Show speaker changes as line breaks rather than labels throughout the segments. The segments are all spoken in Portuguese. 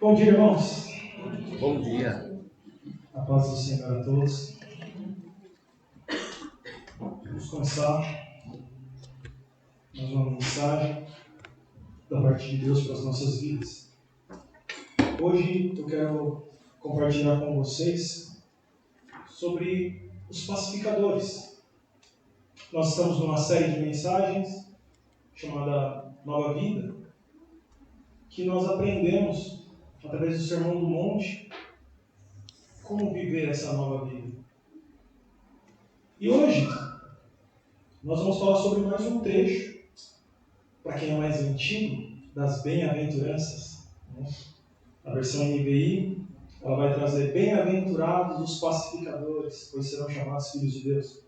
Bom dia, irmãos.
Bom dia.
A paz do Senhor a todos. Vamos começar mais uma mensagem da parte de Deus para as nossas vidas. Hoje eu quero compartilhar com vocês sobre os pacificadores. Nós estamos numa série de mensagens chamada Nova Vida, que nós aprendemos através do Sermão do Monte como viver essa nova vida. E hoje nós vamos falar sobre mais um trecho, para quem é mais antigo, das bem-aventuranças. A versão NVI, ela vai trazer bem-aventurados os pacificadores, pois serão chamados filhos de Deus.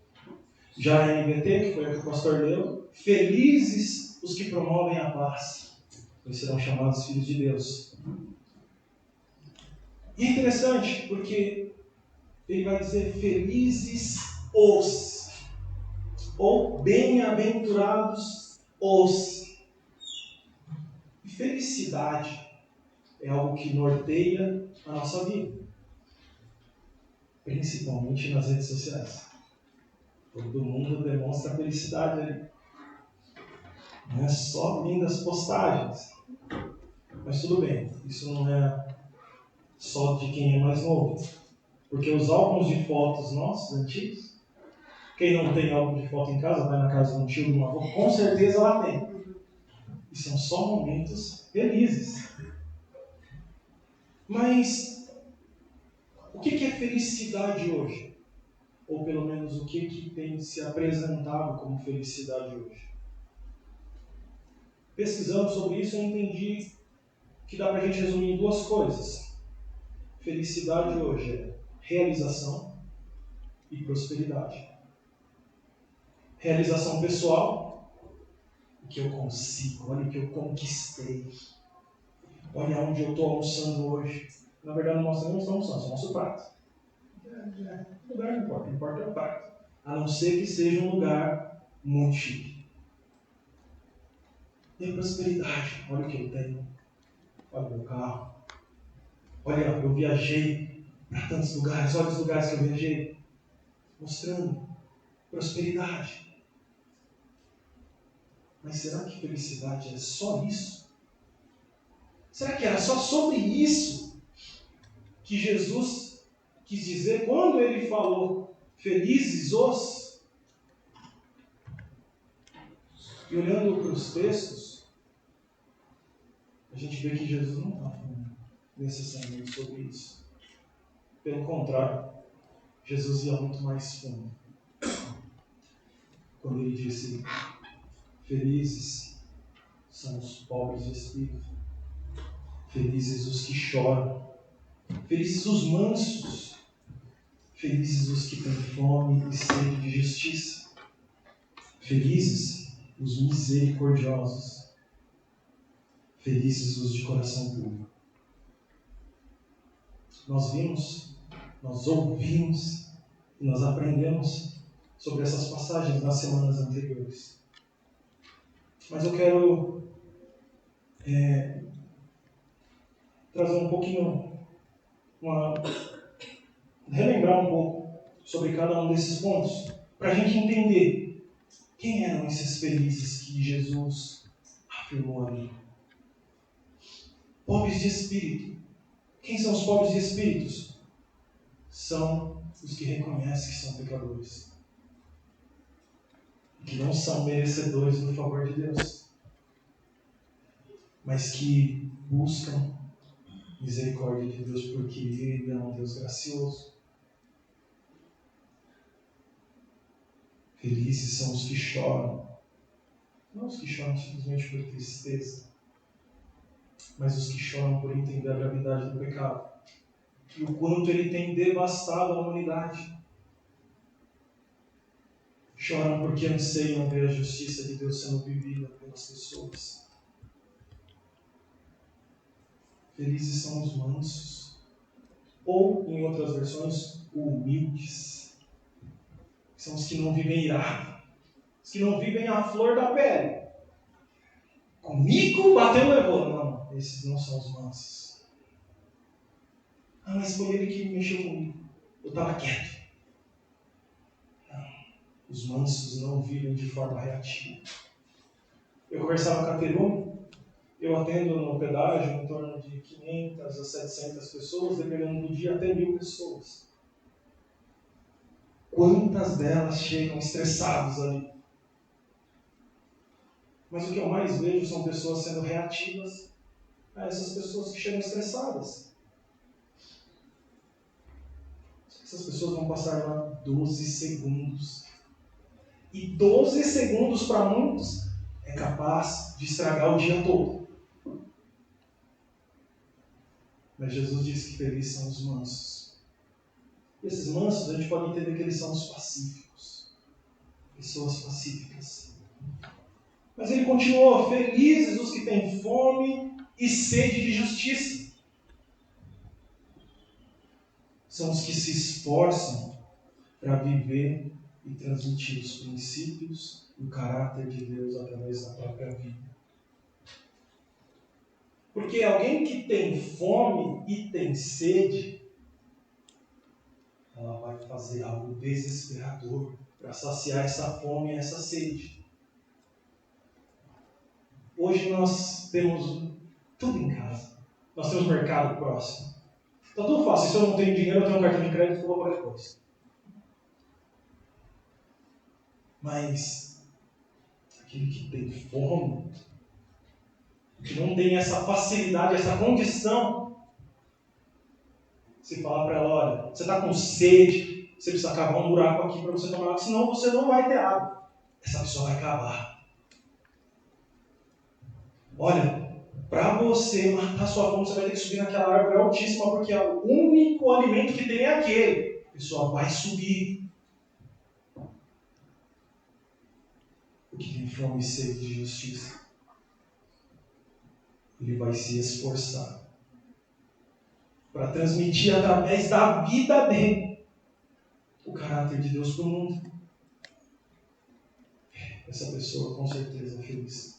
Já a NVT, que foi a que o pastor leu, felizes os que promovem a paz, pois serão chamados filhos de Deus. E é interessante, porque ele vai dizer felizes os, ou bem-aventurados os. E felicidade é algo que norteia a nossa vida, principalmente nas redes sociais. Todo mundo demonstra felicidade ali. Não é só lindas postagens. Mas tudo bem, isso não é só de quem é mais novo. Porque os álbuns de fotos nossos, antigos, quem não tem álbum de foto em casa, vai na casa de um tio, de uma avó, com certeza ela tem. E são só momentos felizes. Mas o que é felicidade hoje? Ou pelo menos o que tem se apresentado como felicidade hoje? Pesquisando sobre isso, eu entendi que dá para a gente resumir em duas coisas. Felicidade hoje é realização e prosperidade. Realização pessoal, o que eu consigo, olha o que eu conquistei. Olha onde eu estou almoçando hoje. Na verdade, não mostra nem onde estou almoçando, só mostra o prato. O lugar não importa, o que importa é o prato. A não ser que seja um lugar muito chique. E a prosperidade, olha o que eu tenho. Olha o meu carro. Olha, eu viajei para tantos lugares. Olha os lugares que eu viajei. Mostrando prosperidade. Mas será que felicidade é só isso? Será que era só sobre isso que Jesus quis dizer quando ele falou felizes os? E olhando para os textos, a gente vê que Jesus não está falando necessariamente sobre isso. Pelo contrário, Jesus ia muito mais fundo. Quando ele disse: felizes são os pobres de espírito, felizes os que choram, felizes os mansos, felizes os que têm fome e sede de justiça, felizes os misericordiosos, felizes os de coração puro. Nós vimos, nós ouvimos e nós aprendemos sobre essas passagens nas semanas anteriores. Mas eu quero trazer um pouquinho, relembrar um pouco sobre cada um desses pontos, para a gente entender quem eram esses felizes que Jesus afirmou ali. Pobres de espírito. Quem são os pobres de espíritos? São os que reconhecem que são pecadores, que não são merecedores do favor de Deus, mas que buscam misericórdia de Deus porque Ele é um Deus gracioso. Felizes são os que choram, não os que choram simplesmente por tristeza, mas os que choram por entender a gravidade do pecado e o quanto ele tem devastado a humanidade. Choram porque anseiam ver a justiça de Deus sendo vivida pelas pessoas. Felizes são os mansos, ou, em outras versões, humildes. São os que não vivem irado, os que não vivem a flor da pele. Comigo bateu, levou. Não, esses não são os mansos. Mas foi ele que mexeu comigo. Eu estava quieto. Não. Os mansos não vivem de forma reativa. Eu conversava com a Terumi. Eu atendo no pedágio em torno de 500 a 700 pessoas, dependendo do dia, até 1000 pessoas. Quantas delas chegam estressadas ali? Mas o que eu mais vejo são pessoas sendo reativas a essas pessoas que chegam estressadas. Essas pessoas vão passar lá 12 segundos. E 12 segundos para muitos é capaz de estragar o dia todo. Mas Jesus disse que felizes são os mansos. E esses mansos, a gente pode entender que eles são os pacíficos. Pessoas pacíficas. Mas ele continuou: felizes os que têm fome e sede de justiça. São os que se esforçam para viver e transmitir os princípios e o caráter de Deus através da própria vida. Porque alguém que tem fome e tem sede, ela vai fazer algo desesperador para saciar essa fome e essa sede. Hoje nós temos tudo em casa. Nós temos mercado próximo. Está tudo fácil. Se eu não tenho dinheiro, eu tenho um cartão de crédito, eu vou pagar depois. Mas aquele que tem fome, que não tem essa facilidade, essa condição, se falar para ela: olha, você está com sede, você precisa cavar um buraco aqui para você tomar água, senão você não vai ter água. Essa pessoa vai cavar. Olha, para você matar sua fome, você vai ter que subir naquela árvore altíssima, porque o único alimento que tem é aquele. A pessoa vai subir. O que tem fome e sede de justiça, ele vai se esforçar para transmitir através da vida dele o caráter de Deus para o mundo. Essa pessoa com certeza é feliz.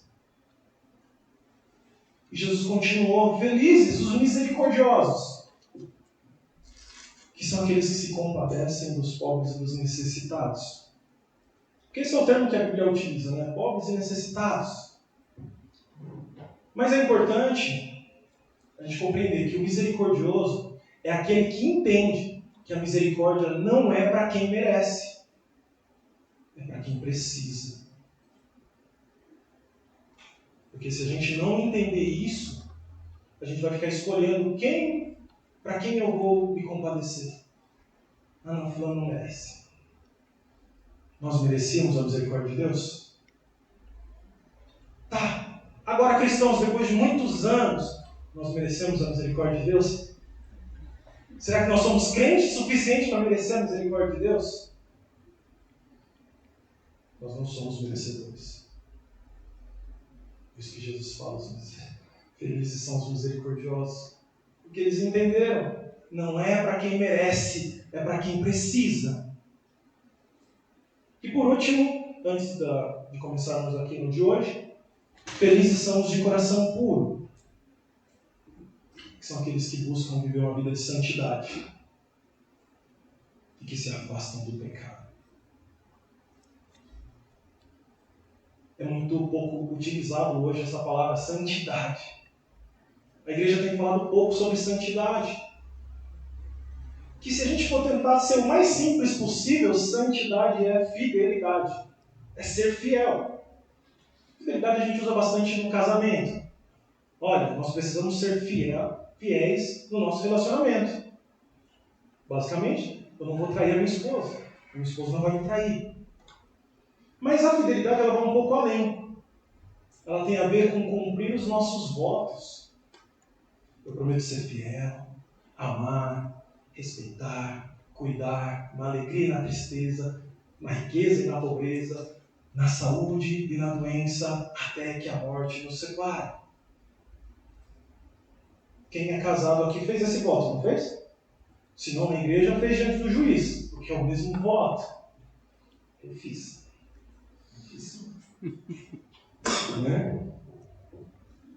E Jesus continuou: felizes os misericordiosos, que são aqueles que se compadecem dos pobres e dos necessitados. Porque esse é o termo que a Bíblia utiliza, né? Pobres e necessitados. Mas é importante a gente compreender que o misericordioso é aquele que entende que a misericórdia não é para quem merece, é para quem precisa. Porque se a gente não entender isso, a gente vai ficar escolhendo para quem eu vou me compadecer. Ah, não, fulano não merece. Nós merecíamos a misericórdia de Deus? Tá. Agora, cristãos, depois de muitos anos, nós merecemos a misericórdia de Deus? Será que nós somos crentes o suficiente para merecer a misericórdia de Deus? Nós não somos merecedores. Por isso que Jesus fala: felizes são os misericordiosos. Porque eles entenderam. Não é para quem merece, é para quem precisa. E por último, antes de começarmos aqui no de hoje, felizes são os de coração puro, que são aqueles que buscam viver uma vida de santidade e que se afastam do pecado. É muito pouco utilizado hoje essa palavra santidade. A igreja tem falado pouco sobre santidade. Que se a gente for tentar ser o mais simples possível, santidade é fidelidade. É ser fiel. Fidelidade a gente usa bastante no casamento. Olha, nós precisamos ser fiéis no nosso relacionamento. Basicamente, eu não vou trair a minha esposa. A minha esposa não vai me trair. Mas a fidelidade ela vai um pouco além. Ela tem a ver com cumprir os nossos votos. Eu prometo ser fiel, amar, respeitar, cuidar, na alegria e na tristeza, na riqueza e na pobreza, na saúde e na doença, até que a morte nos separe. Quem é casado aqui fez esse voto, não fez? Se não, na igreja, fez diante do juiz, porque é o mesmo voto. Eu fiz. Né?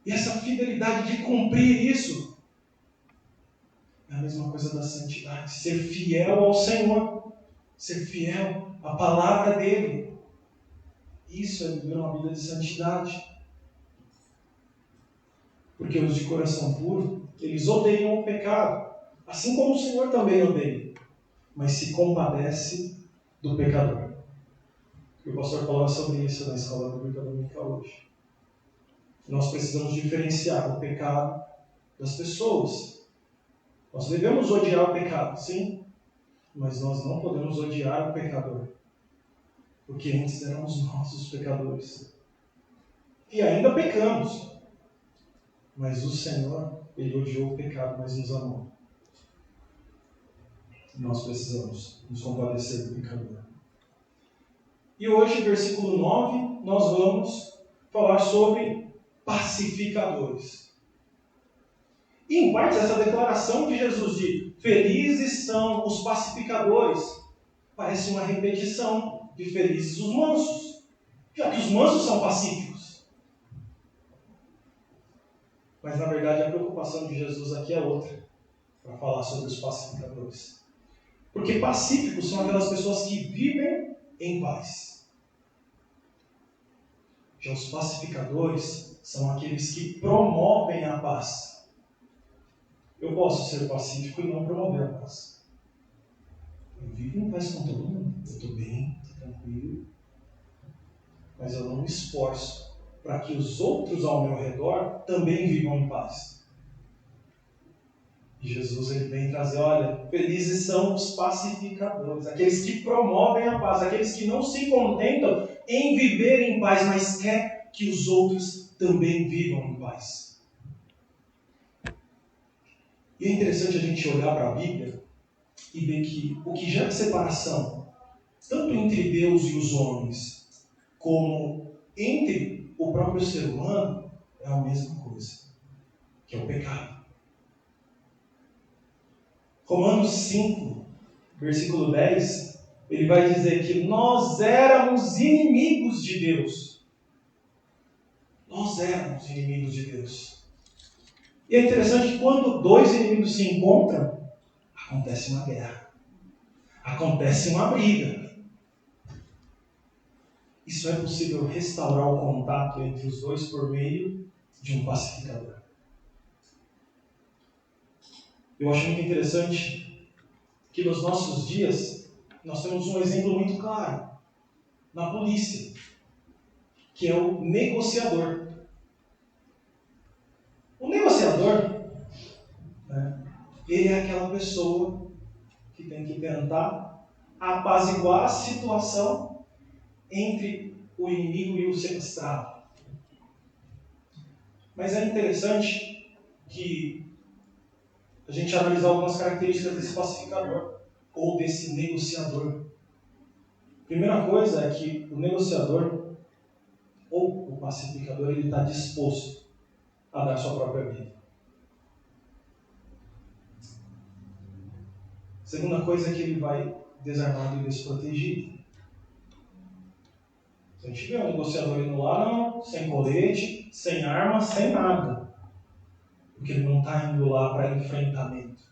E essa fidelidade de cumprir isso é a mesma mesma coisa da santidade. Ser fiel ao Senhor. Ser fiel à palavra dele. Isso é viver uma vida de santidade. Porque os de coração puro, eles odeiam o pecado. Assim como o Senhor também odeia. Mas se compadece do pecador. E o pastor falava sobre isso na escola bíblica dominical hoje. Nós precisamos diferenciar o pecado das pessoas. Nós devemos odiar o pecado, sim. Mas nós não podemos odiar o pecador. Porque antes éramos nós os pecadores. E ainda pecamos. Mas o Senhor, Ele odiou o pecado, mas nos amou. Nós precisamos nos compadecer do pecador. E hoje, versículo 9, nós vamos falar sobre pacificadores. E em parte essa declaração de Jesus de felizes são os pacificadores parece uma repetição de felizes os mansos, já que os mansos são pacíficos. Mas na verdade a preocupação de Jesus aqui é outra, para falar sobre os pacificadores. Porque pacíficos são aquelas pessoas que vivem em paz. Já os pacificadores são aqueles que promovem a paz. Eu posso ser pacífico e não promover a paz. Eu vivo em paz com todo mundo. Eu estou bem, estou tranquilo. Mas eu não me esforço para que os outros ao meu redor também vivam em paz. E Jesus ele vem trazer, olha, felizes são os pacificadores, aqueles que promovem a paz, aqueles que não se contentam em viver em paz, mas quer que os outros também vivam em paz. E é interessante a gente olhar para a Bíblia e ver que o que gera separação, tanto entre Deus e os homens, como entre o próprio ser humano, é a mesma coisa, que é o pecado. Romanos 5, versículo 10, ele vai dizer que nós éramos inimigos de Deus. Nós éramos inimigos de Deus. E é interessante que quando dois inimigos se encontram, acontece uma guerra. Acontece uma briga. Isso é possível restaurar o contato entre os dois por meio de um pacificador. Eu acho muito interessante que nos nossos dias nós temos um exemplo muito claro na polícia, que é o negociador. O negociador, ele é aquela pessoa que tem que tentar apaziguar a situação entre o inimigo e o sequestrado. Mas é interessante que a gente analisa algumas características desse pacificador ou desse negociador. Primeira coisa é que o negociador ou o pacificador ele está disposto a dar sua própria vida. Segunda coisa é que ele vai desarmado e desprotegido. Se a gente vê um negociador indo lá, não, sem colete, sem arma, sem nada. Porque ele não está indo lá para enfrentamento.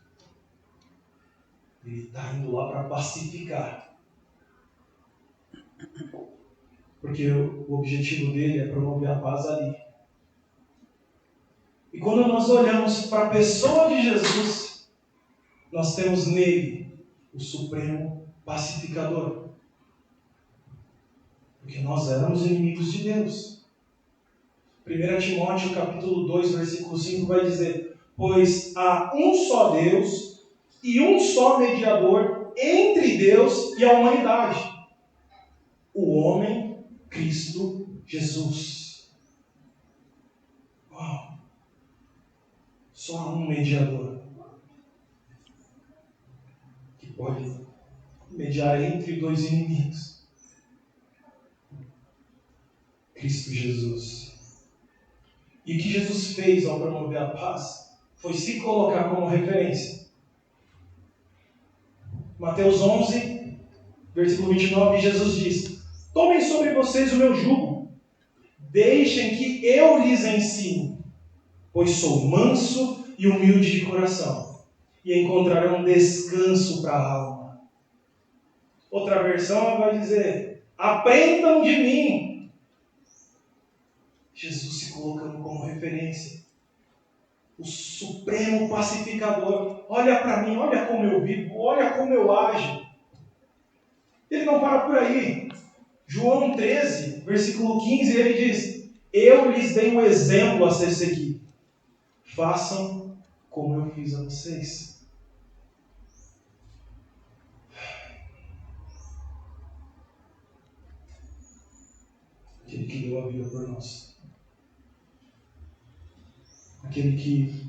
Ele está indo lá para pacificar. Porque o objetivo dele é promover a paz ali. E quando nós olhamos para a pessoa de Jesus, nós temos nele o supremo pacificador. Porque nós éramos inimigos de Deus. 1 Timóteo capítulo 2, versículo 5 vai dizer: pois há um só Deus e um só mediador entre Deus e a humanidade, o homem Cristo Jesus. Uau! Só há um mediador que pode mediar entre dois inimigos. Cristo Jesus. E o que Jesus fez ao promover a paz foi se colocar como referência. Mateus 11, versículo 29, Jesus diz: tomem sobre vocês o meu jugo, deixem que eu lhes ensine, pois sou manso e humilde de coração, e encontrarão descanso para a alma. Outra versão vai dizer: aprendam de mim. Jesus se colocando como referência, o supremo pacificador. Olha para mim, olha como eu vivo, olha como eu ajo. Ele não para por aí. João 13, versículo 15, ele diz: eu lhes dei um exemplo a ser seguido. Façam como eu fiz a vocês. Aquele que deu a vida por nós. Aquele que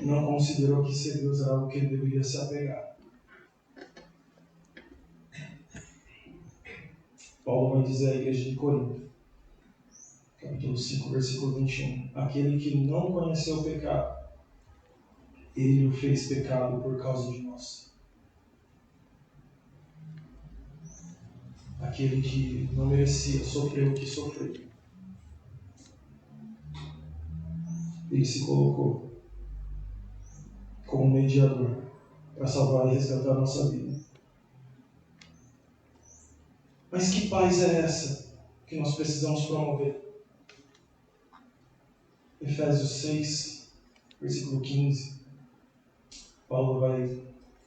não considerou que ser Deus era algo que ele deveria se apegar. Paulo vai dizer à igreja de Corinto, capítulo 5, versículo 21. Aquele que não conheceu o pecado, ele o fez pecado por causa de nós. Aquele que não merecia sofrer o que sofreu. Ele se colocou como mediador para salvar e resgatar a nossa vida. Mas que paz é essa que nós precisamos promover? Efésios 6, versículo 15. Paulo vai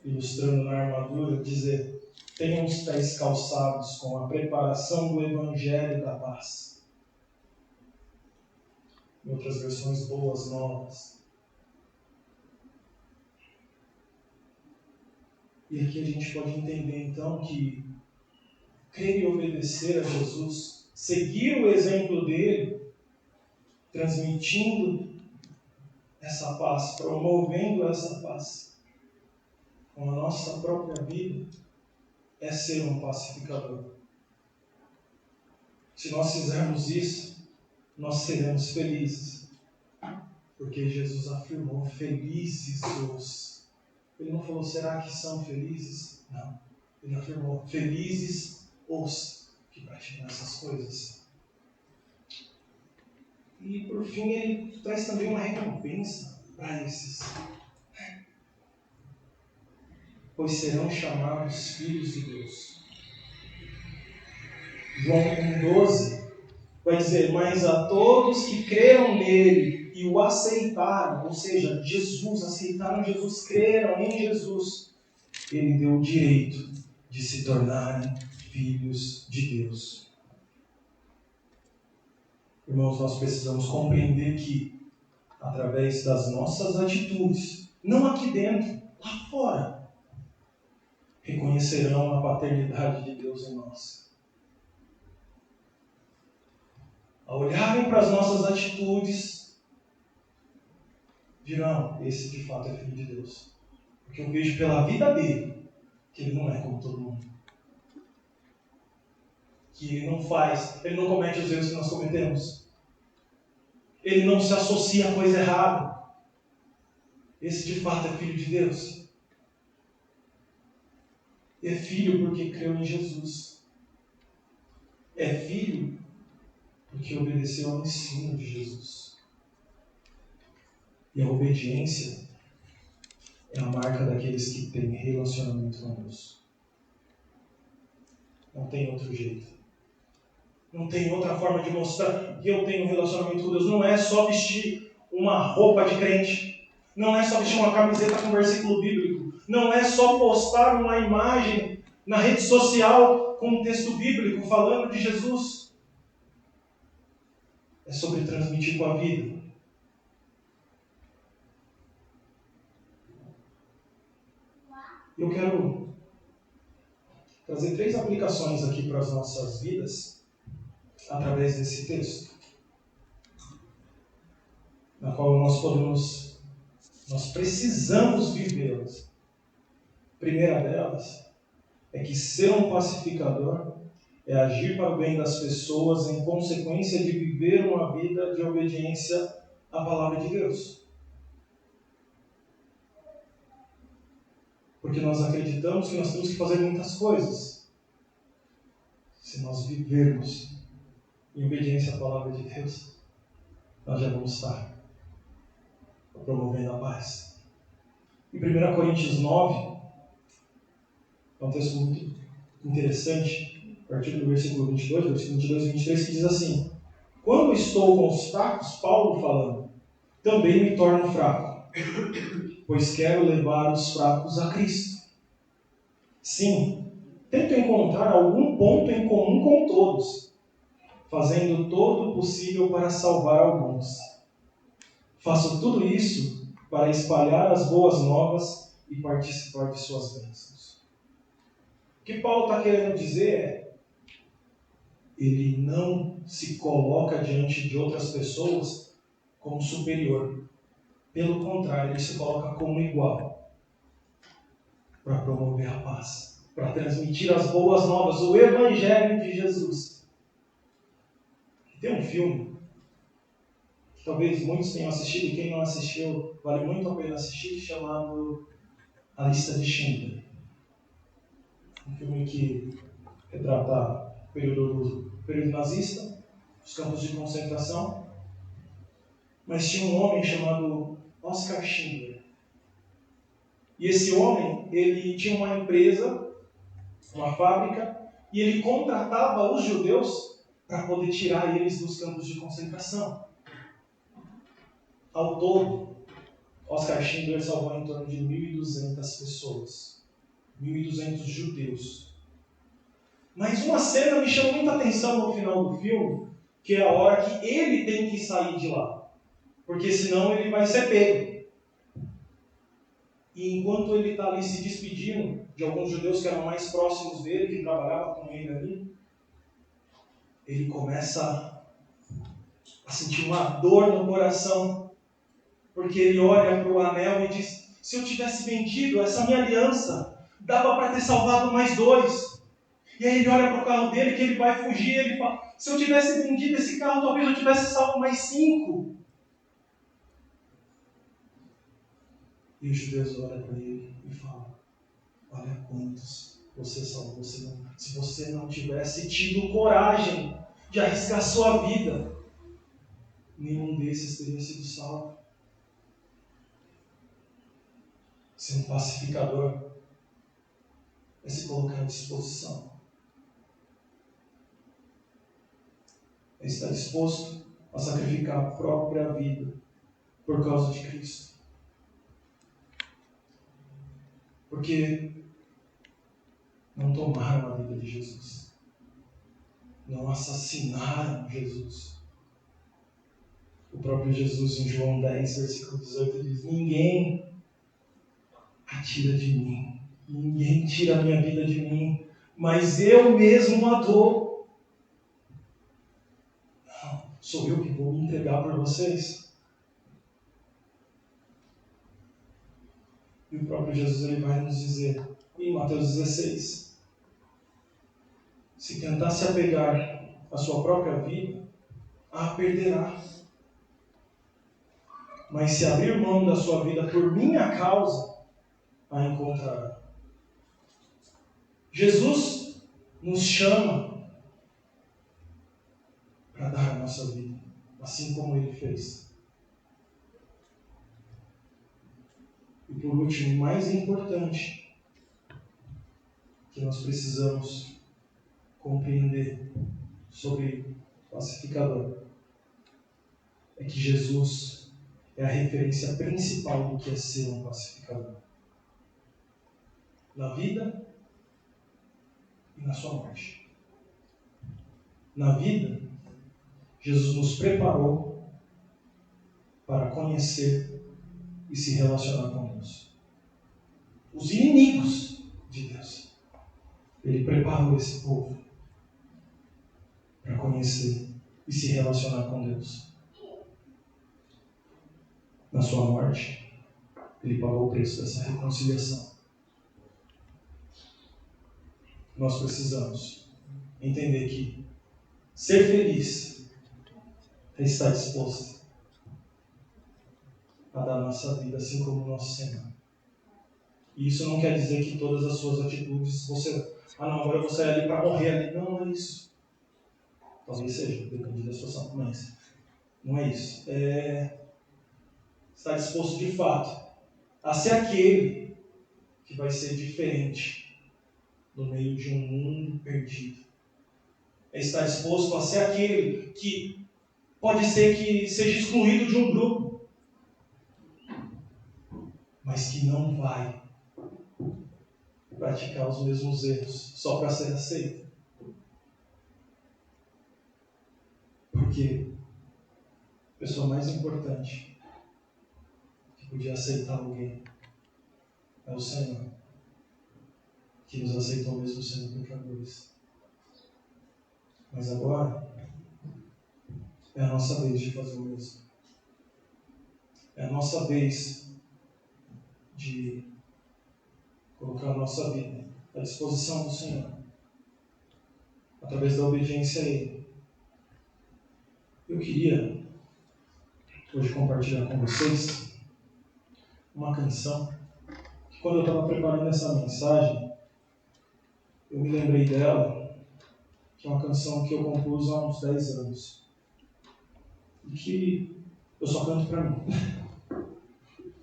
ilustrando na armadura, dizer: tenham os pés calçados com a preparação do Evangelho da paz. Em outras versões, boas novas. E aqui a gente pode entender então que crer e obedecer a Jesus, seguir o exemplo dele, transmitindo essa paz, promovendo essa paz com a nossa própria vida, é ser um pacificador. Se nós fizermos isso, nós seremos felizes. Porque Jesus afirmou: felizes os. Ele não falou: será que são felizes? Não. Ele afirmou: felizes os que praticam essas coisas. E por fim ele traz também uma recompensa para esses. Pois serão chamados filhos de Deus. João 1,12 vai dizer: mas a todos que creram nele e o aceitaram, ou seja, Jesus, aceitaram Jesus, creram em Jesus, ele deu o direito de se tornarem filhos de Deus. Irmãos, nós precisamos compreender que, através das nossas atitudes, não aqui dentro, lá fora, reconhecerão a paternidade de Deus em nós. Ao olharem para as nossas atitudes, dirão: esse de fato é filho de Deus. Porque eu vejo pela vida dele que ele não é como todo mundo. Que ele não comete os erros que nós cometemos. Ele não se associa a coisa errada. Esse de fato é filho de Deus. É filho porque creu em Jesus. É filho porque obedeceu ao ensino de Jesus. E a obediência é a marca daqueles que têm relacionamento com Deus. Não tem outro jeito. Não tem outra forma de mostrar que eu tenho um relacionamento com Deus. Não é só vestir uma roupa de crente. Não é só vestir uma camiseta com versículo bíblico. Não é só postar uma imagem na rede social com um texto bíblico falando de Jesus. É sobre transmitir com a vida. Eu quero trazer 3 aplicações aqui para as nossas vidas através desse texto, na qual nós precisamos vivê-las. A primeira delas é que ser um pacificador é agir para o bem das pessoas em consequência de viver uma vida de obediência à palavra de Deus. Porque nós acreditamos que nós temos que fazer muitas coisas. Se nós vivermos em obediência à palavra de Deus, nós já vamos estar promovendo a paz. Em 1 Coríntios 9, é um texto muito interessante, a partir do versículo 22, versículo 22 e 23, que diz assim: quando estou com os fracos, Paulo falando, também me torno fraco, pois quero levar os fracos a Cristo. Sim, tento encontrar algum ponto em comum com todos, fazendo todo o possível para salvar alguns. Faço tudo isso para espalhar as boas novas e participar de suas bênçãos. O que Paulo está querendo dizer é: ele não se coloca diante de outras pessoas como superior. Pelo contrário, ele se coloca como igual para promover a paz, para transmitir as boas novas, o Evangelho de Jesus. Tem um filme que talvez muitos tenham assistido, e quem não assistiu, vale muito a pena assistir, chamado A Lista de Schindler. Um filme que retrata o período nazista, os campos de concentração, mas tinha um homem chamado Oskar Schindler. E esse homem, ele tinha uma empresa, uma fábrica, e ele contratava os judeus para poder tirar eles dos campos de concentração. Ao todo, Oskar Schindler salvou em torno de 1.200 pessoas, 1.200 judeus. Mas uma cena me chamou muita atenção no final do filme, que é a hora que ele tem que sair de lá, porque senão ele vai ser pego. E enquanto ele está ali se despedindo de alguns judeus que eram mais próximos dele, que trabalhavam com ele ali, ele começa a sentir uma dor no coração, porque ele olha para o anel e diz: se eu tivesse vendido essa minha aliança, dava para ter salvado mais 2. E aí ele olha para o carro dele, que ele vai fugir, e ele fala: se eu tivesse vendido esse carro, talvez eu tivesse salvo mais 5. E os judeus olham para ele e falam: olha quantos você salvou. Se você não tivesse tido coragem de arriscar sua vida, nenhum desses teria sido salvo. Ser um pacificador é se colocar à disposição. É estar disposto a sacrificar a própria vida por causa de Cristo. Porque não tomaram a vida de Jesus. Não assassinaram Jesus. O próprio Jesus, em João 10, versículo 18, diz: ninguém atira de mim. Ninguém tira a minha vida de mim, mas eu mesmo a dou. Não, sou eu que vou me entregar por vocês. E o próprio Jesus ele vai nos dizer, em Mateus 16, se tentar se apegar à sua própria vida, a perderá. Mas se abrir mão da sua vida por minha causa, a encontrará. Jesus nos chama para dar a nossa vida, assim como Ele fez. E por último, mais importante, que nós precisamos compreender sobre o pacificador, é que Jesus é a referência principal do que é ser um pacificador. Na vida e na sua morte. Na vida, Jesus nos preparou para conhecer e se relacionar com Deus. Os inimigos de Deus. Ele preparou esse povo para conhecer e se relacionar com Deus. Na sua morte, Ele pagou o preço dessa reconciliação. Nós precisamos entender que ser feliz é estar disposto a dar a nossa vida assim como o nosso Senhor. E isso não quer dizer que todas as suas atitudes você... não, agora eu vou sair ali para morrer ali. Não, não é isso. Talvez seja, depende da situação, mas não é isso. É estar disposto de fato a ser aquele que vai ser diferente no meio de um mundo perdido. É estar disposto a ser aquele que pode ser que seja excluído de um grupo, mas que não vai praticar os mesmos erros só para ser aceito. Porque a pessoa mais importante que podia aceitar alguém é o Senhor, que nos aceitou mesmo sendo pecadores. Mas agora é a nossa vez de fazer o mesmo. É a nossa vez de colocar a nossa vida à disposição do Senhor, através da obediência a Ele. Eu queria hoje compartilhar com vocês uma canção que, quando eu estava preparando essa mensagem, eu me lembrei dela, que é uma canção que eu compus há uns 10 anos e que eu só canto para mim.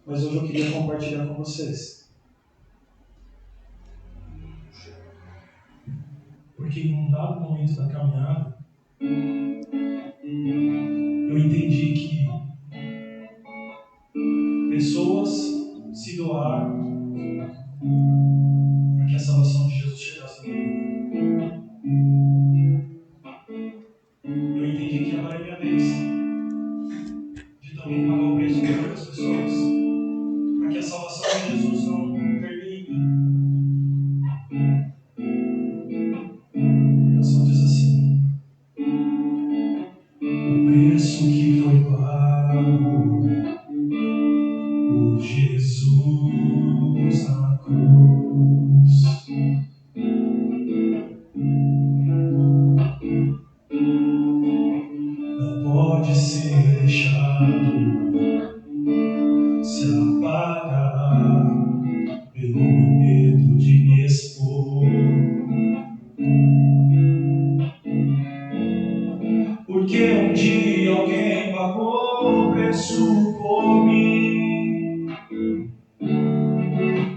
Mas hoje eu queria compartilhar com vocês. Porque em um dado momento da caminhada, eu entendi que pessoas se doaram para que a salvação de Jesus chegasse na minha vida. Eu entendi que agora é minha vez de também pagar o preço por outras pessoas, para que a salvação de Jesus não termine em mim. A canção diz assim: o preço que foi pago por Jesus na cruz, não pode ser deixado se apagar pelo meu medo de me expor. Porque um dia alguém pagou o preço por mim,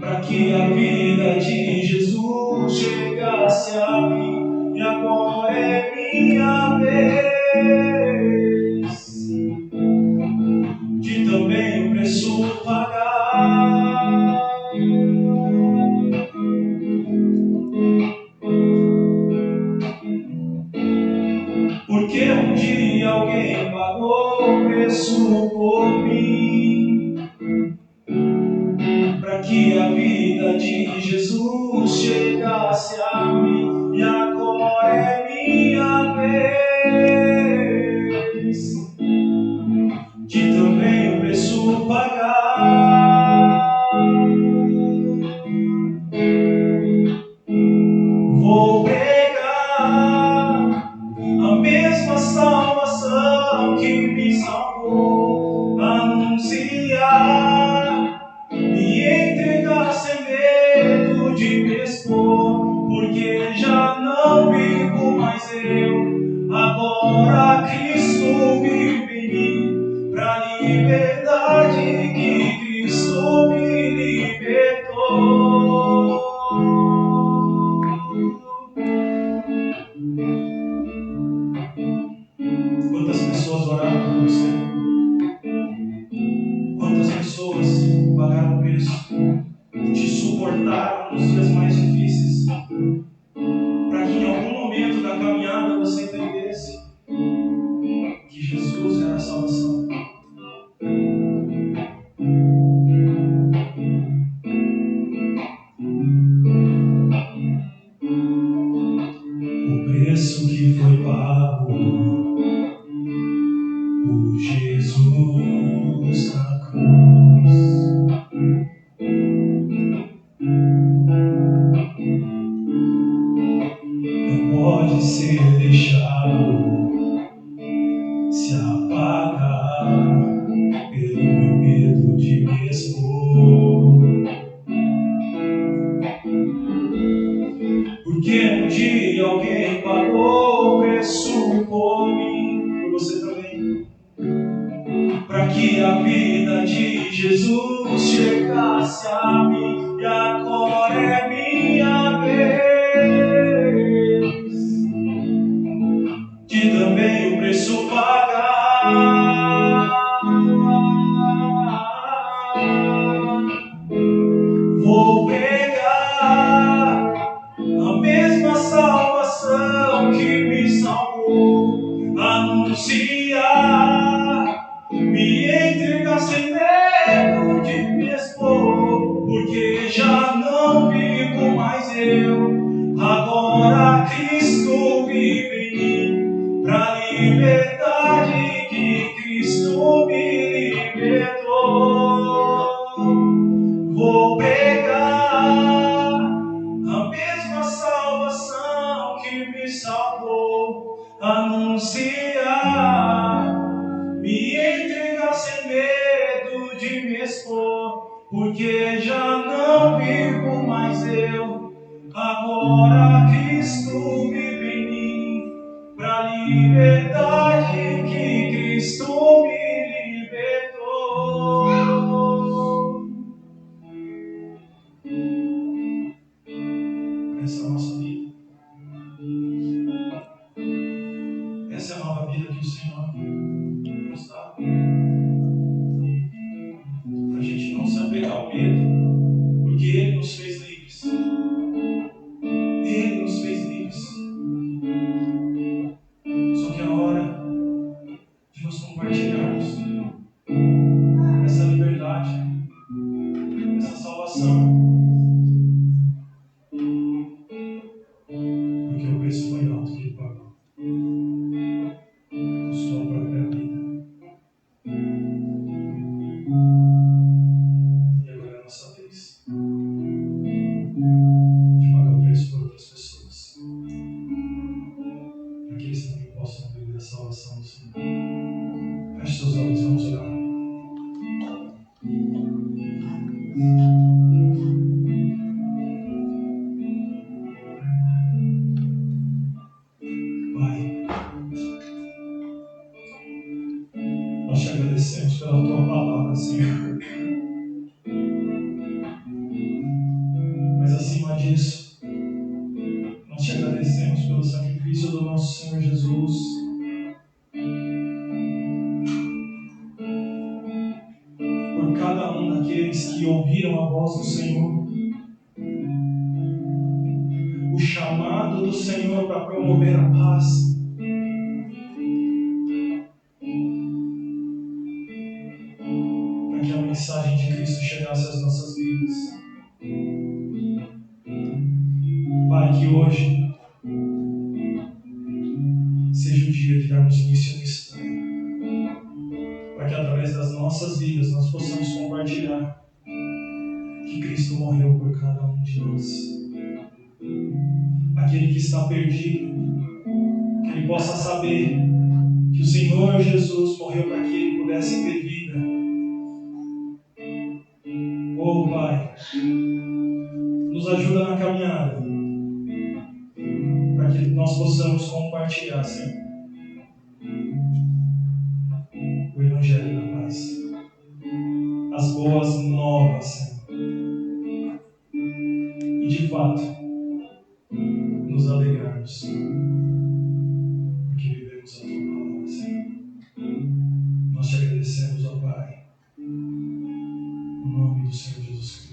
para que a vida de Jesus chegasse a mim, e agora é minha vez de também o preço pagar. Porque um dia alguém pagou o preço por mim, para que a vida de Jesus chegasse a mim, e agora é minha vez de também o preço pagar. Vou pregar a mesma salvação que me salvou, anunciar e entregar sem medo de me expor, porque já não vivo mais eu, agora Cristo vive em mim, pra liberdade que Cristo me libertou. Quantas pessoas oraram por você? Quantas pessoas pagaram o preço, te suportaram nos dias mais difíceis, para que em algum momento da caminhada você entendesse que Jesus era a salvação. O preço que foi pago por Jesus na cruz, não pode ser deixado se apagar pelo meu medo de me expor. Porque um dia alguém pagou o preço por mim, por você também, para que a vida de Jesus chegasse me entregar sem medo de me expor, porque já não vivo mais eu, agora Cristo vive em mim, pra liberdade que Cristo me libertou. Vou pregar a mesma salvação que me salvou, anunciar, me entregar sem medo de me expor, porque já não vivo mais eu, agora Cristo vive em mim, pra liberdade que Cristo me libertou. Essa é a nossa vida. Essa é a nova vida que o Senhor nos dá. Para a gente não se apegar ao medo, porque Ele nos fez livres. Ele nos fez livres. Só que é a hora de nós compartilharmos essa liberdade, essa salvação. Porque o preço foi alto que Ele pagou. Custou a própria vida. E agora é a nossa vez de pagar o preço por outras pessoas, para que eles também possam viver a salvação do Senhor. Feche seus olhos, vamos orar. Pai, nós te agradecemos pela Tua palavra, Senhor. Mas acima disso, nós te agradecemos pelo sacrifício do nosso Senhor Jesus. Por cada um daqueles que ouviram a voz do Senhor. O chamado do Senhor para promover a paz. Para que a mensagem de Cristo chegasse às nossas vidas. Pai, que hoje seja o dia de darmos início nisso também. Para que através das nossas vidas nós possamos compartilhar que Cristo morreu por cada um de nós. Aquele que está perdido, que ele possa saber que o Senhor Jesus morreu para que ele pudesse ter vida. Oh Pai, nos ajuda na caminhada, para que nós possamos compartilhar, Senhor, o Evangelho da Paz, as boas novas, Senhor, e de fato nos alegrarmos, porque vivemos a Tua palavra, Senhor. Nós te agradecemos, ó Pai, no nome do Senhor Jesus Cristo.